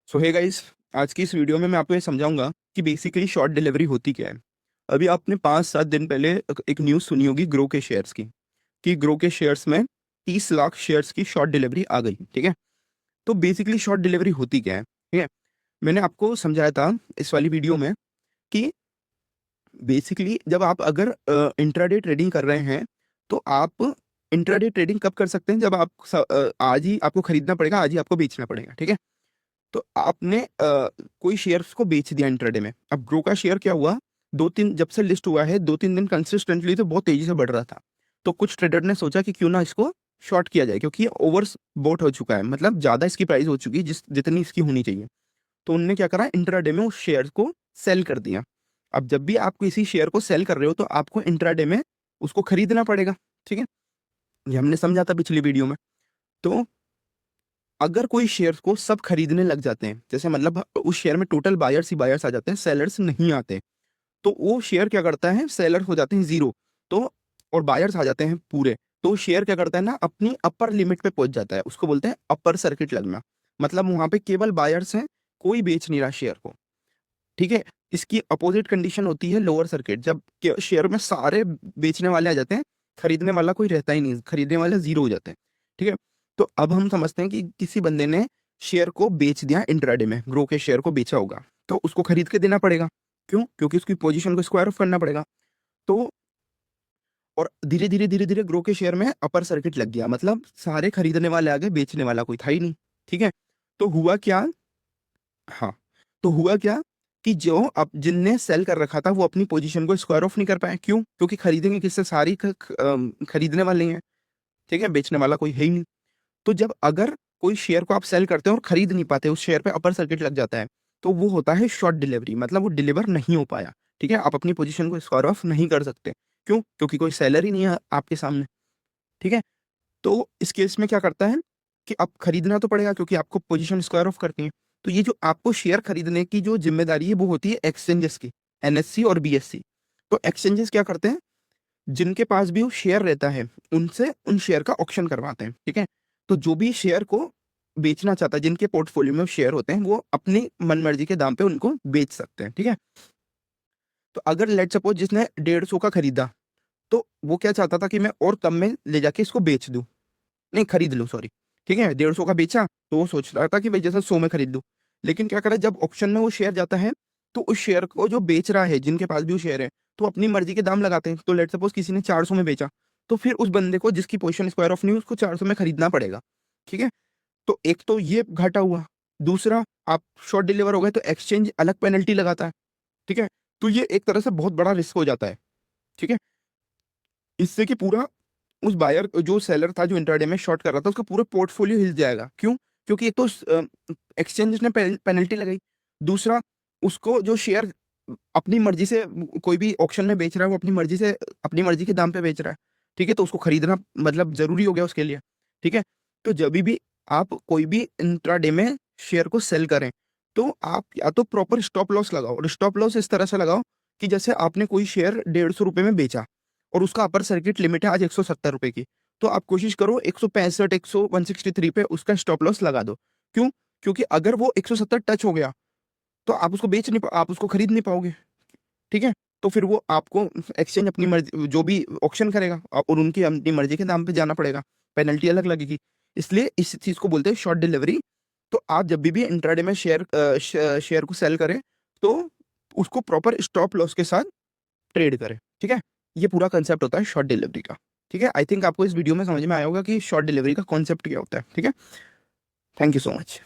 सो hey guys, आज की इस वीडियो में मैं आपको ये समझाऊंगा कि बेसिकली शॉर्ट डिलीवरी होती क्या है। अभी आपने 5-7 दिन पहले एक न्यूज़ सुनी होगी ग्रो के शेयर्स की, कि ग्रो के शेयर्स में 30 लाख शेयर्स की शॉर्ट डिलीवरी आ गई। ठीक है, तो बेसिकली शॉर्ट डिलीवरी होती क्या है? ठीक है, मैंने आपको समझाया था इस वाली वीडियो में कि बेसिकली जब आप अगर इंट्राडे ट्रेडिंग कर रहे हैं, तो आप इंट्राडे ट्रेडिंग कब कर सकते हैं? जब आप आज ही आपको खरीदना पड़ेगा, आज ही आपको बेचना पड़ेगा। ठीक है, तो आपने कोई शेयर्स को बेच दिया इंट्राडे में। अब ग्रो का शेयर क्या हुआ, 2-3 जब से लिस्ट हुआ है 2-3 दिन कंसिस्टेंटली तो बहुत तेजी से बढ़ रहा था। तो कुछ ट्रेडर ने सोचा कि क्यों ना इसको शॉर्ट किया जाए, क्योंकि ये ओवर बॉट हो चुका है, मतलब ज़्यादा इसकी प्राइस हो चुकी है जितनी इसकी होनी चाहिए। तो उन्होंने क्या करा, इंट्राडे में उस शेयर को सेल कर दिया। अब जब भी आप किसी शेयर को सेल कर रहे हो तो आपको इंट्राडे में उसको खरीदना पड़ेगा। ठीक है, ये हमने समझा था पिछली वीडियो में। तो अगर कोई शेयर को सब खरीदने लग जाते हैं, जैसे मतलब उस शेयर में टोटल बायर्स ही बायर्स आ जाते हैं, सेलर्स नहीं आते, तो वो शेयर क्या करता है, सेलर हो जाते हैं जीरो, तो और बायर्स आ जाते हैं पूरे। तो शेयर क्या करता है ना, अपनी अपर लिमिट पे पहुंच जाता है, उसको बोलते हैं अपर सर्किट लगना। मतलब वहां पे केवल बायर्स हैं, कोई बेच नहीं रहा शेयर को। ठीक है, इसकी अपोजिट कंडीशन होती है लोअर सर्किट, जब शेयर में सारे बेचने वाले आ जाते हैं, खरीदने वाला कोई रहता ही नहीं, खरीदने वाले जीरो हो जाते हैं। ठीक है, तो अब हम समझते हैं कि किसी बंदे ने शेयर को बेच दिया इंट्राडे में, ग्रो के शेयर को बेचा होगा, तो उसको खरीद के देना पड़ेगा। क्यों? क्योंकि उसकी पोजीशन को स्क्वायर ऑफ करना पड़ेगा। तो और धीरे धीरे ग्रो के शेयर में अपर सर्किट लग गया, मतलब सारे खरीदने वाले आ गए, बेचने वाला कोई था ही नहीं। ठीक है, तो हुआ क्या, हाँ, तो हुआ क्या कि जो अब जिनने सेल कर रखा था वो अपनी पोजीशन को स्क्वायर ऑफ नहीं कर पाए। क्यों? क्योंकि खरीदेंगे किससे, सारी खरीदने वाले ही हैं। ठीक है, बेचने वाला कोई है ही नहीं। तो जब अगर कोई शेयर को आप सेल करते हैं और खरीद नहीं पाते, उस शेयर पे अपर सर्किट लग जाता है, तो वो होता है शॉर्ट डिलीवरी, मतलब वो डिलीवर नहीं हो पाया। ठीक है, आप अपनी पोजीशन को स्क्वायर ऑफ नहीं कर सकते। क्यों? क्योंकि कोई सेलर ही नहीं है आपके सामने। ठीक है, तो इस केस में क्या करता है कि अब खरीदना तो पड़ेगा, क्योंकि आपको पोजीशन स्क्वायर ऑफ करनी है। तो ये जो आपको शेयर खरीदने की जो जिम्मेदारी है वो होती है एक्सचेंजेस की, एनएससी और बीएससी। तो एक्सचेंजेस क्या करते हैं, जिनके पास भी वो शेयर रहता है उनसे उन शेयर का ऑक्शन करवाते हैं। ठीक है, तो जो भी शेयर को बेचना चाहता है, जिनके पोर्टफोलियो में शेयर होते हैं, वो अपनी मनमर्जी के दाम पे उनको बेच सकते हैं। ठीक है, तो अगर लेट सपोज जिसने 150 का खरीदा, तो वो क्या चाहता था कि मैं और कम में ले जाके इसको बेच दूं, नहीं खरीद लूँ, सॉरी। ठीक है, 150 का बेचा, तो वो सोच रहा था कि भाई जैसा 100 में खरीद लूँ। लेकिन क्या करा, जब ऑप्शन में वो शेयर जाता है, तो उस शेयर को जो बेच रहा है, जिनके पास भी वो शेयर है, तो अपनी मर्जी के दाम लगाते हैं। तो लेट सपोज किसी ने 400 में बेचा, तो फिर उस बंदे को जिसकी पोजीशन स्क्वायर ऑफ नहीं हुई, उसको 400 में खरीदना पड़ेगा। ठीक है, तो एक तो ये घाटा हुआ। दूसरा, आप शॉर्ट डिलीवर हो गए तो एक्सचेंज अलग पेनल्टी लगाता है। ठीक है, तो ये एक तरह से बहुत बड़ा रिस्क हो जाता है। ठीक है, इससे कि पूरा उस बायर जो सेलर था, जो इंट्राडे में शॉर्ट कर रहा था, उसका पूरा पोर्टफोलियो हिल जाएगा। क्यों? क्योंकि एक तो एक्सचेंज ने पेनल्टी लगाई। दूसरा, उसको जो शेयर अपनी मर्जी से कोई भी ऑक्शन में बेच रहा है, वो अपनी मर्जी से अपनी मर्जी के दाम पे बेच रहा है। ठीक है, तो उसको खरीदना मतलब जरूरी हो गया उसके लिए। ठीक है, तो जब भी आप कोई भी इंट्राडे में शेयर को सेल करें, तो आप या तो प्रॉपर स्टॉप लॉस लगाओ, और स्टॉप लॉस इस तरह से लगाओ कि जैसे आपने कोई शेयर 150 रुपए में बेचा और उसका अपर सर्किट लिमिट है आज 170 रुपए की, तो आप कोशिश करो 165, 163 पे उसका स्टॉप लॉस लगा दो। क्यों? क्योंकि अगर वो 170 टच हो गया, तो आप उसको आप उसको खरीद नहीं पाओगे। ठीक है, तो फिर वो आपको एक्सचेंज अपनी मर्जी जो भी ऑक्शन करेगा, और उनकी अपनी मर्जी के दाम पे जाना पड़ेगा, पेनल्टी अलग लगेगी। इसलिए इस चीज को बोलते हैं शॉर्ट डिलीवरी। तो आप जब भी इंट्राडे में शेयर को सेल करें, तो उसको प्रॉपर स्टॉप लॉस के साथ ट्रेड करें। ठीक है, ये पूरा कंसेप्ट होता है शॉर्ट डिलीवरी का। ठीक है, आई थिंक आपको इस वीडियो में समझ में आया होगा कि शॉर्ट डिलीवरी का कॉन्सेप्ट क्या होता है। ठीक है, थैंक यू सो मच।